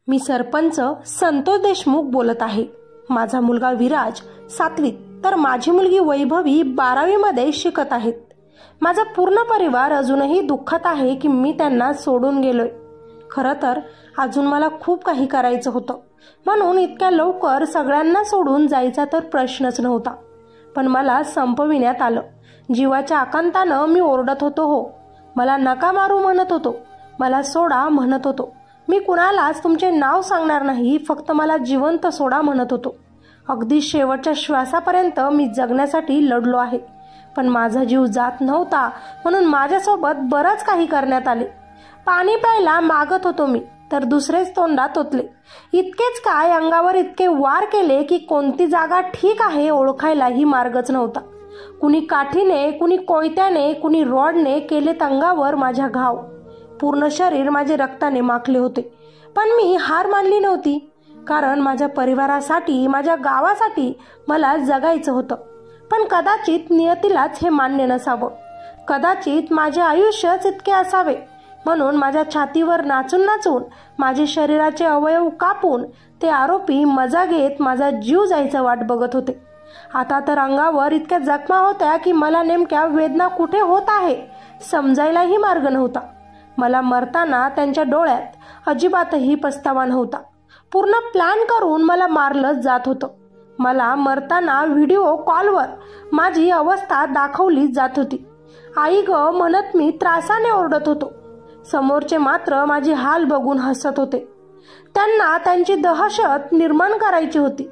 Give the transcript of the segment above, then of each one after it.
मी सरपंच संतोष देशमुख बोलत आहे। माझा मुलगा विराज 7वीत तर माझी मुलगी वैभवी 12वी मध्ये शिकत आहेत। माझा पूर्ण परिवार अजूनही दुःखात आहे की मी त्यांना सोडून गेलोय। खरं तर अजून मला खूप काही करायचं होतं, म्हणून इतक्या लवकर सगळ्यांना सोडून जायचा तर प्रश्नच नव्हता। पण मला संपविण्यात आलं। जीवाच्या आकांतानं मी ओरडत होतो, हो मला नका मारू म्हणत होतो, मला सोडा म्हणत होतो। मी कुणालाच तुमचे नाव सांगणार नाही, फक्त मला जिवंत सोडा म्हणत होतो। अगदी शेवटच्या श्वासापर्यंत मी जगण्यासाठी लढलो आहे, पण माझा जीव जात नव्हता, म्हणून माझ्यासोबत बरंच काही करण्यात आले। पाणी प्यायला मागत होतो मी तर दुसरेच तोंडात ओतले। इतकेच काय, अंगावर इतके वार केले की कोणती जागा ठीक आहे ओळखायलाही मार्गच नव्हता। कुणी काठीने, कुणी कोयत्याने, कुणी रॉडने केलेत अंगावर माझ्या घाव। पूर्ण शरीर माझे रक्ताने माखले होते, पण मी हार मानली नव्हती, कारण माझ्या परिवारासाठी, माझ्या गावासाठी मला जगायचं होतं। पण कदाचित नियतीलाच हे मान्य नसावं, कदाचित माझे आयुष्यच इतके असावे, म्हणून माझ्या छातीवर नाचून नाचून माझे शरीराचे अवयव कापून ते आरोपी मजा घेत माझा जीव जायचा वाट बघत होते। आता तर अंगावर इतक्या जखमा होत्या की मला नेमक्या वेदना कुठे होत आहे समजायलाही मार्ग नव्हता। मला मरताना त्यांच्या डोळ्यात अजिबातही पस्तावा नव्हता। पूर्ण प्लॅन करून मला मारलं जात होतं। मला मरताना व्हिडिओ कॉलवर माझी अवस्था दाखवली जात होती। आई ग म्हणत मी त्रासाने ओरडत होतो। समोरचे मात्र माझी हाल बघून हसत होते। त्यांना त्यांची दहशत निर्माण करायची होती।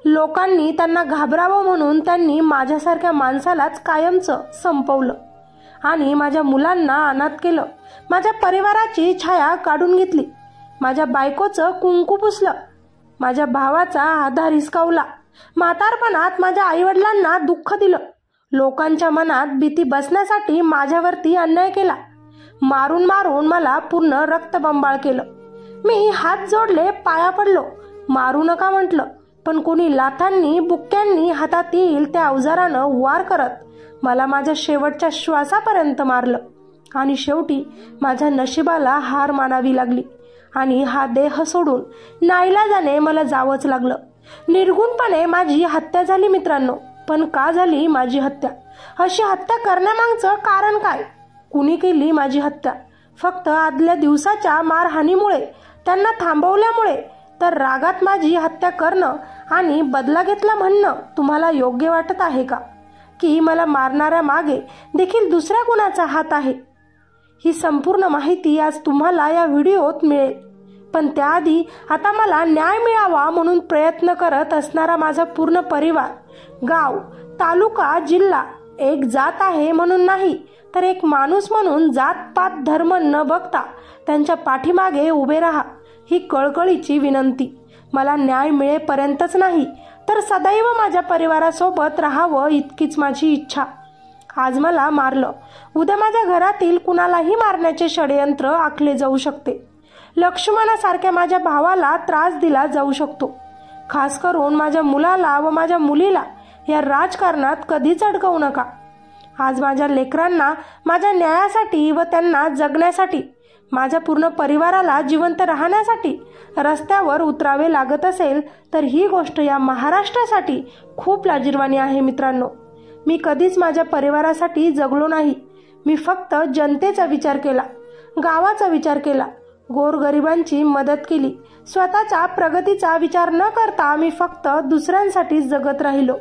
लोकांनी त्यांना घाबरावं म्हणून त्यांनी माझ्यासारख्या माणसालाच कायमचं संपवलं आणि माझ्या मुलांना अनाथ केलं। माझ्या परिवाराची छाया काढून घेतली, माझ्या बायकोचं कुंकू पुसलं, माझ्या भावाचा आधार हिसकावला। म्हातारपणात माझ्या आईवडिलांना दुःख दिलं। लोकांच्या मनात भीती बसण्यासाठी माझ्यावरती अन्याय केला। मारून मारून मला पूर्ण रक्तबंबाळ केलं। मी हात जोडले, पाया पडलो, मारू नका म्हटलं, पण कोणी लाथांनी, बुक्क्यांनी हातात येईल त्या अवजारानं वार करत मला माझ्या शेवटच्या श्वासापर्यंत मारलं आणि शेवटी माझ्या नशिबाला हार मानावी लागली आणि हा देह सोडून नाईलाजाने मला जावंच लागलं। निर्गुणपणे माझी हत्या झाली मित्रांनो। पण का झाली माझी हत्या? अशी हत्या करण्यामागचं कारण काय? कुणी केली माझी हत्या? फक्त आदल्या दिवसाच्या मारहाणीमुळे, त्यांना थांबवल्यामुळे? तर रागात माझी हत्या करणं आणि बदला घेतला म्हणणं तुम्हाला योग्य वाटत आहे का? की मला मारणाऱ्या मागे देखील दुसऱ्या कुणाचा हात आहे? ही संपूर्ण माहिती आज तुम्हाला या व्हिडिओत मिळेल, पण त्याआधी आता मला न्याय मिळावा म्हणून प्रयत्न करत असणारा माझा पूर्ण परिवार, गाव, तालुका, जिल्हा एक जात आहे म्हणून नाही, तर एक माणूस म्हणून जात पात धर्म न बघता त्यांच्या पाठीमागे उभे राहा, ही कळकळीची विनंती। मला न्याय मिळेपर्यंतच नाही, तर सदैव माझ्या परिवारासोबत राहावं इतकीच माझी इच्छा। आज मला मारलं, उद्या माझ्या घरातील कुणालाही मारण्याचे षडयंत्र आखले जाऊ शकते। लक्ष्मणासारख्या माझ्या भावाला त्रास दिला जाऊ शकतो। खास करून माझ्या मुलाला व माझ्या मुलीला या राजकारणात कधीच अडकवू नका। आज माझ्या लेकरांना माझ्या न्यायासाठी व त्यांना जगण्यासाठी, माझ्या पूर्ण परिवाराला जिवंत राहण्यासाठी रस्त्यावर उतरावे लागत असेल, तर ही गोष्ट या महाराष्ट्रासाठी खूप लाजिरवाणी आहे मित्रांनो। मी कधीच माझ्या परिवारासाठी जगलो नाही। मी फक्त जनतेचा विचार केला, गावाचा विचार केला, गोरगरिबांची मदत केली। स्वतःच्या प्रगतीचा विचार न करता मी फक्त दुसऱ्यांसाठी जगत राहिलो।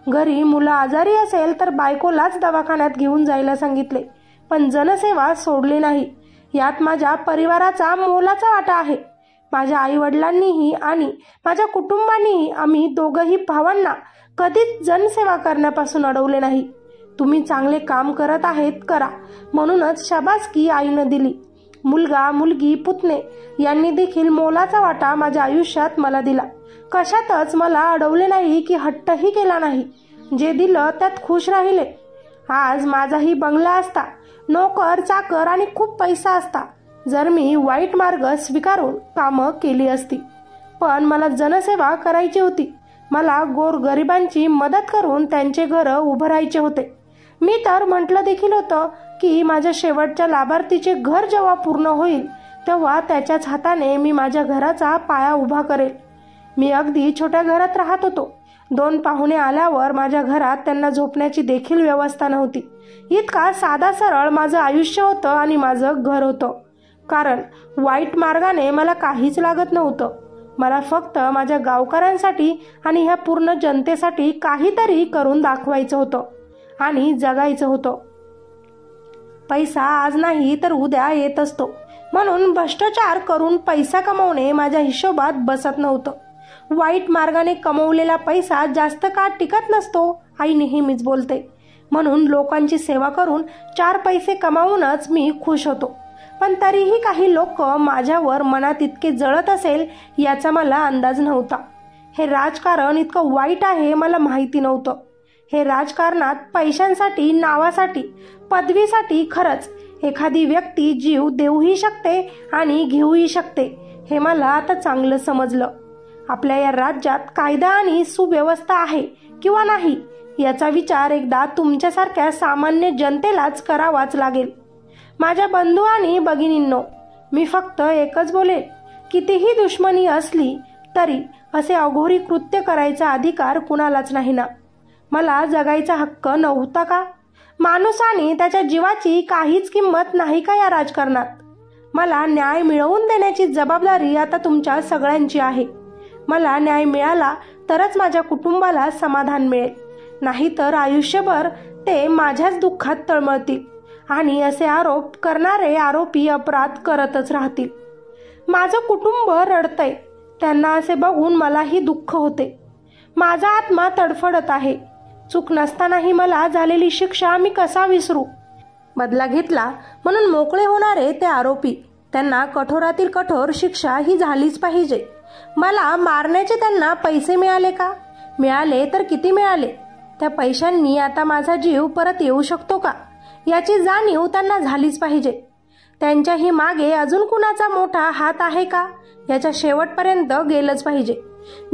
घरी मुलं आजारी असेल तर बायकोलाच दवाखान्यात घेऊन जायला सांगितले, पण जनसेवा सोडली नाही। यात माझ्या परिवाराचा मोलाचा वाटा आहे। माझ्या आई वडिलांनीही आणि माझ्या कुटुंबानेही, आम्ही दोघंही भावांना कधीच जनसेवा करण्यापासून अडवले नाही। तुम्ही चांगले काम करत आहेत, करा, म्हणूनच शाबासकी आईनं दिली। मुलगा, मुलगी, पुतणे यांनी देखील मोलाचा वाटा माझ्या आयुष्यात मला दिला। कशातच मला अडवले नाही की हट्टही केला नाही। जे दिलं त्यात खुश राहिले। आज माझाही बंगला असता, नोकर चाकर आणि खूप पैसा असता, जर मी वाईट मार्ग स्वीकारून कामं केली असती। पण मला जनसेवा करायची होती। मला गोरगरिबांची मदत करून त्यांचे घर उभरायचे होते। मी तर म्हटलं देखील होतं की माझ्या शेवटच्या लाभार्थीचे घर जेव्हा पूर्ण होईल तेव्हा त्याच्याच हाताने मी माझ्या घराचा पाया उभा करेल. मी अगदी छोट्या घरात राहत होतो. 2 पाहुणे आल्यावर माझ्या घरात त्यांना झोपण्याची देखील व्यवस्था नव्हती. इतका साधा सरळ माझं आयुष्य होतं आणि माझं घर होतं. कारण वाईट मार्गाने मला काहीच लागत नव्हतं. मला फक्त माझ्या गावकऱ्यांसाठी आणि ह्या पूर्ण जनतेसाठी काहीतरी करून दाखवायचं होतं आणि जगायचं होतं. पैसा आज नाही तर उद्या येत असतो, म्हणून भ्रष्टाचार करून पैसा कमवणे माझ्या हिशोबात बसत नव्हतं. वाईट मार्गाने कमवलेला पैसा जास्त काळ टिकत नसतो, आई नेहमीच बोलते. म्हणून लोकांची सेवा करून 4 पैसे कमावूनच मी खुश होतो. पण तरीही काही लोक माझ्यावर मनात इतके जळत असेल याचा मला अंदाज नव्हता. हे राजकारण इतकं वाईट आहे मला माहिती नव्हतं. हे राजकारणात पैशांसाठी, नावासाठी, पदवीसाठी खरंच एखादी व्यक्ती जीव देऊही शकते आणि घेऊही शकते हे मला आता चांगलं समजलं. आपल्या या राज्यात कायदा आणि सुव्यवस्था आहे किंवा नाही याचा विचार एकदा तुमच्यासारख्या सामान्य जनतेलाच करावाच लागेल. माझ्या बंधू आणि भगिनींनो, मी फक्त एकच बोलेन, कितीही दुश्मनी असली तरी असे अघोरी कृत्य करायचा अधिकार कुणालाच नाही ना. मला जगायचा हक्क नव्हता का? माणूस आणि त्याच्या जीवाची काहीच किंमत नाही का या राजकारणात? मला न्याय मिळवून देण्याची जबाबदारी आता तुमच्या सगळ्यांची आहे. मला न्याय मिळाला तरच माझ्या कुटुंबाला समाधान मिळेल, नाहीतर आयुष्यभर ते माझ्याच दुःखात तळमळतील आणि असे आरोप करणारे आरोपी अपराध करतच राहतील. माझं कुटुंब रडतंय, त्यांना असे बघून मलाही दुःख होते. माझा आत्मा तडफडत आहे. चूक नसतानाही मला झालेली शिक्षा मी कसा विसरू? बदला घेतला म्हणून मोकळे होणारे ते आरोपी, त्यांना कठोरातील कठोर शिक्षा ही झालीच पाहिजे. मला मारण्याचे त्यांना पैसे मिळाले का? मिळाले तर किती मिळाले? त्या पैशांनी आता माझा जीव परत येऊ शकतो का याची जाणीव त्यांना झालीच पाहिजे. त्यांच्याही मागे अजून कुणाचा मोठा हात आहे का याच्या शेवटपर्यंत गेलंच पाहिजे.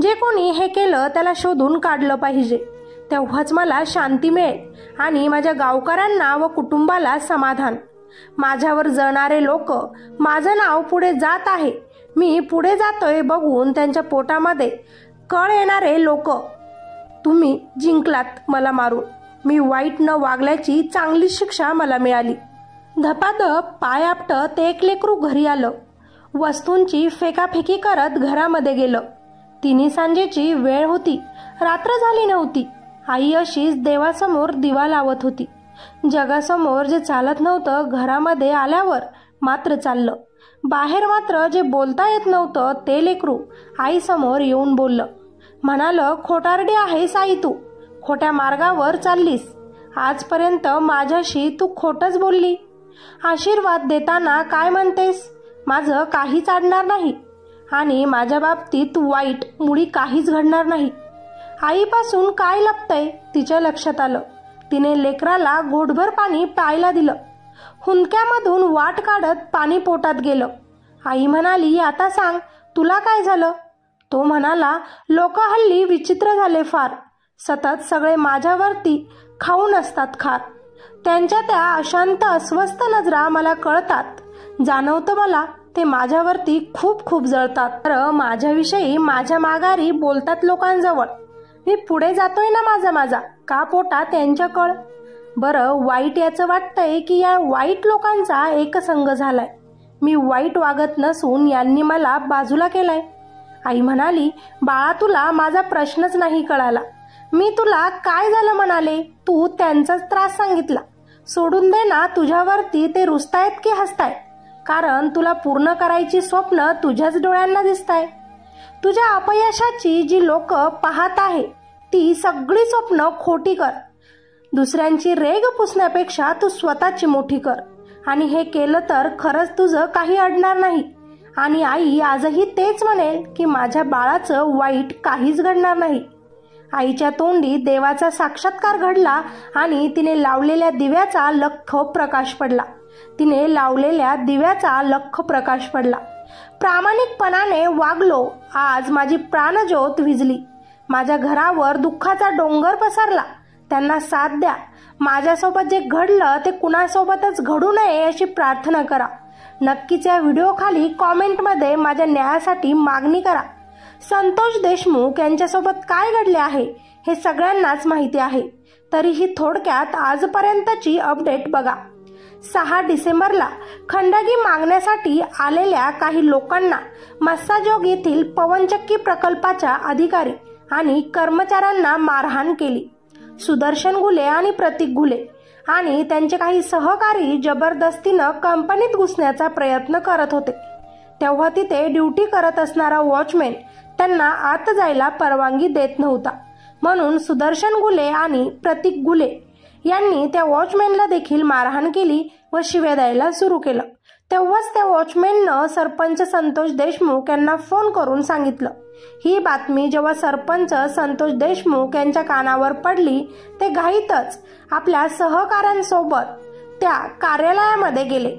जे कोणी हे केलं त्याला शोधून काढलं पाहिजे. तेव्हाच मला शांती मिळेल आणि माझ्या गावकऱ्यांना व कुटुंबाला समाधान. माझ्यावर जळणारे लोक, माझं नाव पुढे जात आहे, मी पुढे जातोय बघून त्यांच्या पोटामध्ये कळ येणारे लोक, तुम्ही जिंकलात मला मारून. मी वाईट न वागल्याची चांगली शिक्षा मला मिळाली. धपाधप पाय आपटत एक लेकरू घरी आलं. वस्तूंची फेकाफेकी करत घरामध्ये गेलं. 3 सांजेची वेळ होती, रात्र झाली नव्हती. आई अशीच देवासमोर दिवा लावत होती. जगासमोर जे चालत नव्हतं घरामध्ये आल्यावर मात्र चाललं. बाहेर मात्र जे बोलता येत नव्हतं ते लेकरू आईसमोर येऊन बोललं. म्हणालं, खोटारडी आहेस आई तू, खोट्या मार्गावर चाललीस. आजपर्यंत माझ्याशी तू खोटच बोलली. आशीर्वाद देताना काय म्हणतेस? माझं काहीच अडणार नाही आणि माझ्या बाबतीत वाईट मुळी काहीच घडणार नाही. आईपासून काय लपतंय तिच्या लक्षात आलं. तिने लेकराला घोटभर पाणी प्यायला दिलं. हुंदक्यामधून वाट काढत पाणी पोटात गेलं. आई म्हणाली, आता सांग तुला काय झालं? तो म्हणाला, लोक हल्ली विचित्र झाले फार. सतत सगळे माझ्यावरती खाऊन असतात खार. त्यांच्या त्या अशांत अस्वस्थ नजरा मला कळतात. जाणवतं मला ते माझ्यावरती खूप खूप जळतात. तर माझ्याविषयी माझ्या माघारी बोलतात लोकांजवळ. मी पुढे जातोय ना माझा का पोटा त्यांच्या कळ? बरं, वाईट याचं वाटतंय की या वाईट लोकांचा एकसंग झालाय. मी वाईट वागत नसून यांनी मला बाजूला केलाय. आई म्हणाली, बाळा तुला माझा प्रश्नच नाही कळाला. मी तुला काय झालं म्हणाले, तू त्यांचाच त्रास सांगितला. सोडून दे ना, तुझ्यावरती ते रुसतायत की हसतायत? कारण तुला पूर्ण करायची स्वप्न तुझ्याच डोळ्यांना दिसताय. तुझ्या अपयशाची जी लोक पाहत आहे ती सगळी स्वप्न खोटी कर. दुसऱ्यांची रेग पुसण्यापेक्षा तू स्वतःची मोठी कर आणि हे केलं तर खरंच तुझं काही अडणार नाही. आणि आई आजही तेच म्हणेल की माझ्या बाळाचं वाईट काहीच घडणार नाही. आईच्या तोंडी देवाचा साक्षात्कार घडला आणि तिने लावलेल्या दिव्याचा लख्ख प्रकाश पडला. प्रामाणिकपणाने वागलो. आज माझी प्राणज्योत विझली. माझ्या घरावर दुःखाचा डोंगर पसरला. त्यांना साथ द्या. माझ्यासोबत जे घडलं ते कुणासोबतच घडू नये अशी प्रार्थना करा. नक्कीच या व्हिडिओखाली कॉमेंटमध्ये माझ्या न्यायासाठी मागणी करा। संतोष देशमुख यांच्यासोबत काय घडले आहे हे सगळ्यांनाच माहिती आहे, तरीही थोडक्यात आजपर्यंतची अपडेट बघा। 6 डिसेंबरला खंडगी मागण्यासाठी आलेल्या काही लोकांना मस्साजोग येथील पवनचक्की प्रकल्पाच्या अधिकारी आणि कर्मचाऱ्यांना मारहाण केली। सुदर्शन घुले आणि प्रतीक घुले आणि त्यांचे काही सहकारी जबरदस्तीनं कंपनीत घुसण्याचा प्रयत्न करत होते। तेव्हा तिथे ड्युटी करत असणारा वॉचमॅन त्यांना आत जायला परवानगी देत नव्हता, म्हणून सुदर्शन घुले आणि प्रतीक घुले यांनी त्या वॉचमॅनला देखील मारहाण केली व शिव्या द्यायला सुरू केलं। तेव्हाच त्या वॉचमॅननं सरपंच संतोष देशमुख यांना फोन करून सांगितलं। ही बातमी जेव्हा सरपंच संतोष देशमुख यांच्या कानावर पडली, ते घाईतच आपल्या सहकाऱ्यांसोबत त्या कार्यालयामध्ये गेले।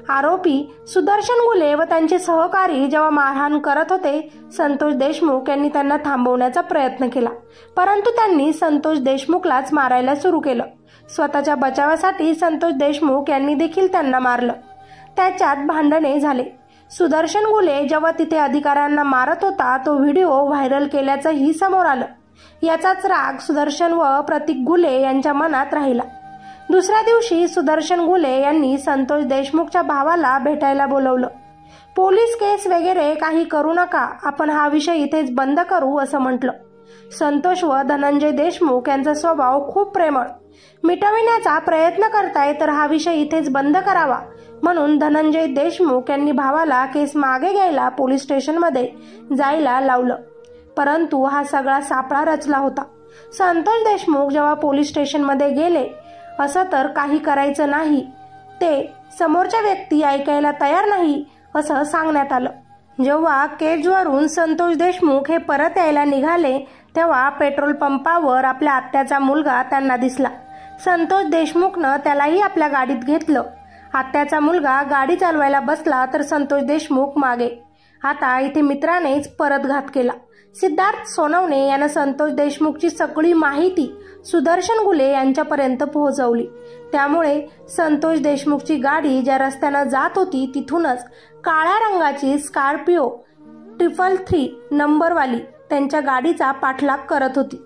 आरोपी सुदर्शन घुले व त्यांचे सहकारी जेव्हा मारहाण करत होते, संतोष देशमुख यांनी त्यांना थांबवण्याचा प्रयत्न केला, परंतु त्यांनी संतोष देशमुखलाच मारायला सुरू केलं। स्वतःच्या बचावासाठी संतोष देशमुख यांनी देखील त्यांना मारलं। त्याच्यात भांडणे झाले। सुदर्शन घुले जेव्हा तिथे अधिकाऱ्यांना मारत होता, तो व्हिडिओ व्हायरल केल्याचंही समोर आलं। याचाच राग सुदर्शन व प्रतीक घुले यांच्या मनात राहिला। दुसऱ्या दिवशी सुदर्शन घुले यांनी संतोष देशमुखच्या भावाला भेटायला बोलवलं। पोलीस केस वगैरे काही करू नका, आपण हा विषय इथेच बंद करू असं म्हटलं। संतोष व धनंजय देशमुख यांचा स्वभाव खूप प्रेमळ, मिटविण्याचा प्रयत्न करताय तर हा विषय इथेच बंद करावा, म्हणून धनंजय देशमुख यांनी भावाला केस मागे घ्यायला पोलीस स्टेशनमध्ये जायला लावलं। परंतु हा सगळा सापळा रचला होता। संतोष देशमुख जेव्हा पोलीस स्टेशनमध्ये गेले, असं तर काही करायचं नाही, ते समोरच्या व्यक्ती ऐकायला तयार नाही असं सांगण्यात आलं। जेव्हा केजवरून संतोष देशमुख हे परत यायला निघाले, तेव्हा पेट्रोल पंपावर आपल्या आत्याचा मुलगा त्यांना दिसला। संतोष देशमुखनं त्यालाही आपल्या गाडीत घेतलं। आत्याचा मुलगा गाडी चालवायला बसला तर संतोष देशमुख मागे। आता इथे मित्रानेच परत घात केला। सिद्धार्थ सोनवणे यानं संतोष देशमुखची सगळी माहिती सुदर्शन घुले यांच्यापर्यंत पोहोचवली। त्यामुळे संतोष देशमुखची गाडी ज्या रस्त्यानं जात होती, तिथूनच काळ्या रंगाची स्कॉर्पिओ 333 नंबरवाली त्यांच्या गाडीचा पाठलाग करत होती।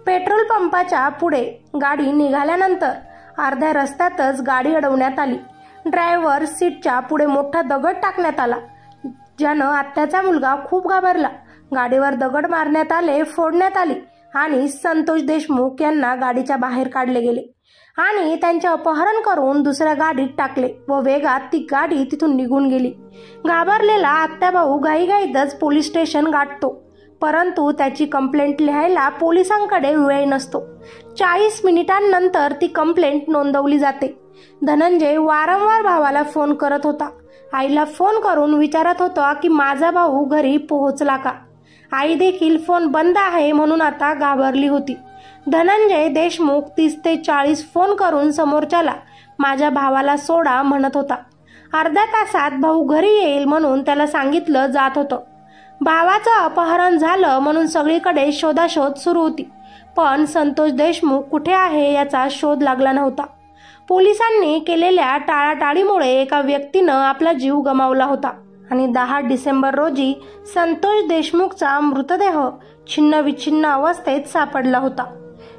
पेट्रोल पंपाच्या पुढे गाडी निघाल्यानंतर अर्ध्या रस्त्यातच गाडी अडवण्यात आली। ड्रायव्हर सीटच्या पुढे मोठा दगड टाकण्यात आला, ज्यानं आत्याचा मुलगा खूप घाबरला। गाडीवर दगड मारण्यात आले, फोडण्यात आली आणि संतोष देशमुख यांना गाडीच्या बाहेर काढले गेले आणि त्यांचे अपहरण करून दुसऱ्या गाडीत टाकले व वेगात ती गाडी तिथून निघून गेली। घाबरलेला आत्याभाऊ घाईघाईतच पोलीस स्टेशन गाठतो, परंतु त्याची कंप्लेंट लिहायला पोलिसांकडे वेळ नसतो। 40 मिनिटांनंतर ती कंप्लेंट नोंदवली जाते। धनंजय वारंवार भावाला फोन करत होता। आईला फोन करून विचारत होता की माझा भाऊ घरी पोहोचला का। आई देखील फोन बंद आहे म्हणून आता घाबरली होती। धनंजय देशमुख 30 ते 40 फोन करून समोरच्याला माझ्या भावाला सोडा म्हणत होता। अर्ध्या तासात भाऊ घरी येईल म्हणून त्याला सांगितलं जात होतं। भावाचं अपहरण झालं म्हणून सगळीकडे शोधाशोध सुरू होती, पण संतोष देशमुख कुठे आहे याचा शोध लागला नव्हता। पोलिसांनी केलेल्या टाळाटाळीमुळे एका व्यक्तीनं आपला जीव गमावला होता आणि 10 डिसेंबर रोजी संतोष देशमुखचा मृतदेह छिन्नविच्छिन्न अवस्थेत सापडला होता।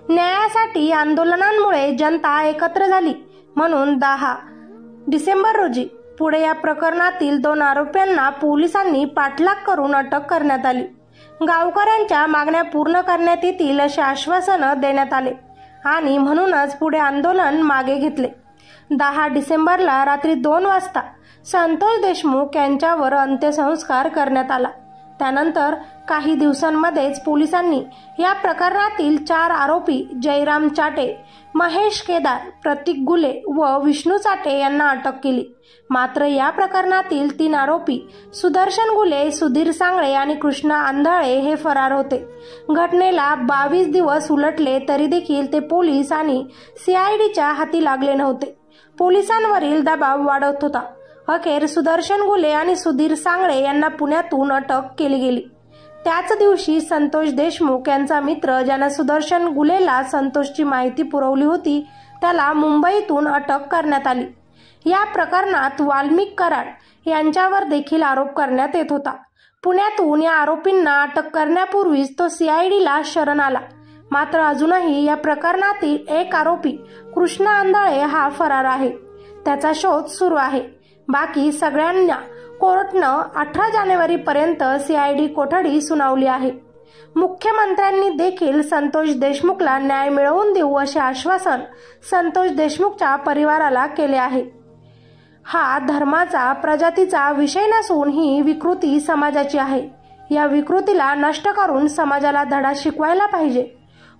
न्यायासाठी आंदोलनांमुळे जनता एकत्र झाली, म्हणून 10 डिसेंबर रोजी पुढे या प्रकरणातील 2 आरोपींना पोलिसांनी पाठलाग करून अटक करण्यात आली। गावकऱ्यांच्या मागण्या पूर्ण करण्यात येतील असे आश्वासन देण्यात आले आणि म्हणूनच पुढे आंदोलन मागे घेतले। 10 डिसेंबरला रात्री 2 वाजता संतोष देशमुख यांच्यावर अंत्यसंस्कार करण्यात आला। त्यानंतर काही दिवसांमध्येच पोलिसांनी या प्रकरणातील 4 आरोपी जयराम चाटे, महेश केदार, प्रतीक घुले व विष्णू चाटे यांना अटक केली। मात्र या प्रकरणातील 3 आरोपी सुदर्शन घुले, सुधीर सांगळे आणि कृष्णा आंधळे हे फरार होते। घटनेला 22 दिवस उलटले तरी देखील ते पोलीस आणि CIDच्या हाती लागले नव्हते। पोलिसांवरील दबाव वाढत होता। अखेर सुदर्शन घुले आणि सुधीर सांगळे यांना पुण्यातून अटक केली गेली। त्याच दिवशी संतोष देशमुख यांचा मित्र ज्यानं सुदर्शन घुलेला संतोषची माहिती पुरवली होती, त्याला मुंबईतून अटक करण्यात आली। या प्रकरणात वाल्मिक कराड यांच्यावर देखील आरोप करण्यात येत होता। पुण्यातून या आरोपींना अटक करण्यापूर्वीच तो CIDला शरण आला। मात्र अजूनही या प्रकरणातील एक आरोपी कृष्णा आंधळे हा फरार आहे। त्याचा शोध सुरू आहे। बाकी सगळ्यांना कोर्टानं 18 जानेवारीपर्यंत CID कोठडी सुनावली आहे। मुख्यमंत्र्यांनी देखील संतोष देशमुखला न्याय मिळवून देऊ असे आश्वासन संतोष देशमुखच्या परिवाराला केले आहे। हा धर्माचा प्रजातीचा विषय नसून ही विकृती समाजाची आहे। या विकृतीला नष्ट करून समाजाला धडा शिकवायला पाहिजे।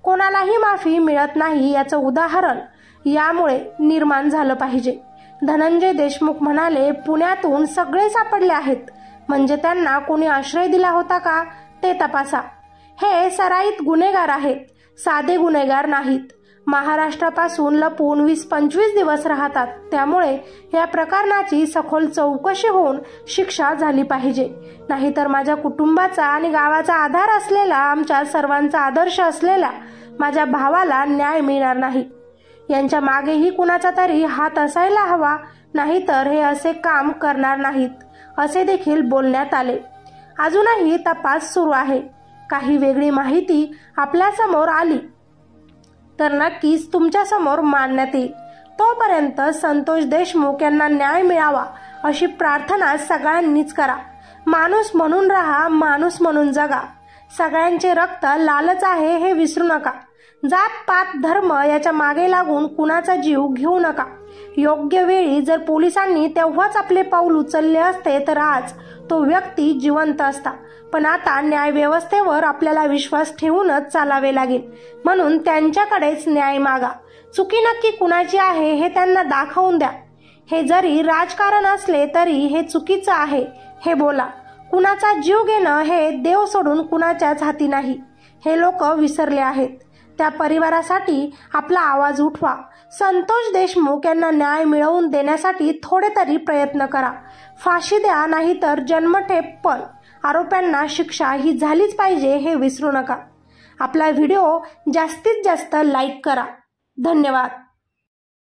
कोणालाही माफी मिळत नाही याचं उदाहरण यामुळे निर्माण झालं पाहिजे। धनंजय देशमुख म्हणाले, पुण्यातून सगळे सापडले आहेत, म्हणजे त्यांना कोणी आश्रय दिला होता का ते तपासा। हे सराईत गुन्हेगार आहेत, साधे गुन्हेगार नाहीत। महाराष्ट्रापासून लपून 20-25 दिवस राहतात। त्यामुळे या प्रकरणाची सखोल चौकशी होऊन शिक्षा झाली पाहिजे। नाहीतर माझ्या कुटुंबाचा आणि गावाचा आधार असलेला, आमच्या सर्वांचा आदर्श असलेला माझ्या भावाला न्याय मिळणार नाही। यांच्या मागेही कुणाचा तरी हात असायला हवा, नाहीतर हे असे काम करणार नाहीत, असे देखील बोलण्यात आले। अजूनही तपास सुरू आहे। काही वेगळी माहिती आपल्या समोर आली तर नक्कीच तुमच्या समोर मांडण्यात येईल। तोपर्यंत संतोष देशमुख यांना न्याय मिळावा अशी प्रार्थना सगळ्यांनीच करा। माणूस म्हणून राहा, माणूस म्हणून जगा। सगळ्यांचे रक्त लालच आहे हे विसरू नका। जात पात धर्म याच्या मागे लागून कुणाचा जीव घेऊ नका। योग्य वेळी जर पोलिसांनी तेव्हाच आपले पाऊल उचलले असते तर आज तो व्यक्ती जिवंत असता। पण आता न्याय व्यवस्थेवर आपल्याला विश्वास ठेवूनच चालावे लागेल। म्हणून त्यांच्याकडेच न्याय मागा। चुकी नक्की कुणाची आहे हे त्यांना दाखवून द्या। हे जरी राजकारण असले तरी हे चुकीचं आहे हे बोला। कुणाचा जीव घेणं हे देव सोडून कुणाच्याच हाती नाही, हे लोक विसरले आहेत। त्या परिवारासाठी आपला आवाज उठवा। संतोष देशमुख यांना न्याय मिळवून देण्यासाठी थोडे तरी प्रयत्न करा। फाशी द्या, नाहीतर जन्मठेप, पण आरोप्यांना शिक्षा ही झालीच पाहिजे हे विसरू नका। आपला व्हिडिओ जास्तीत जास्त लाईक करा। धन्यवाद।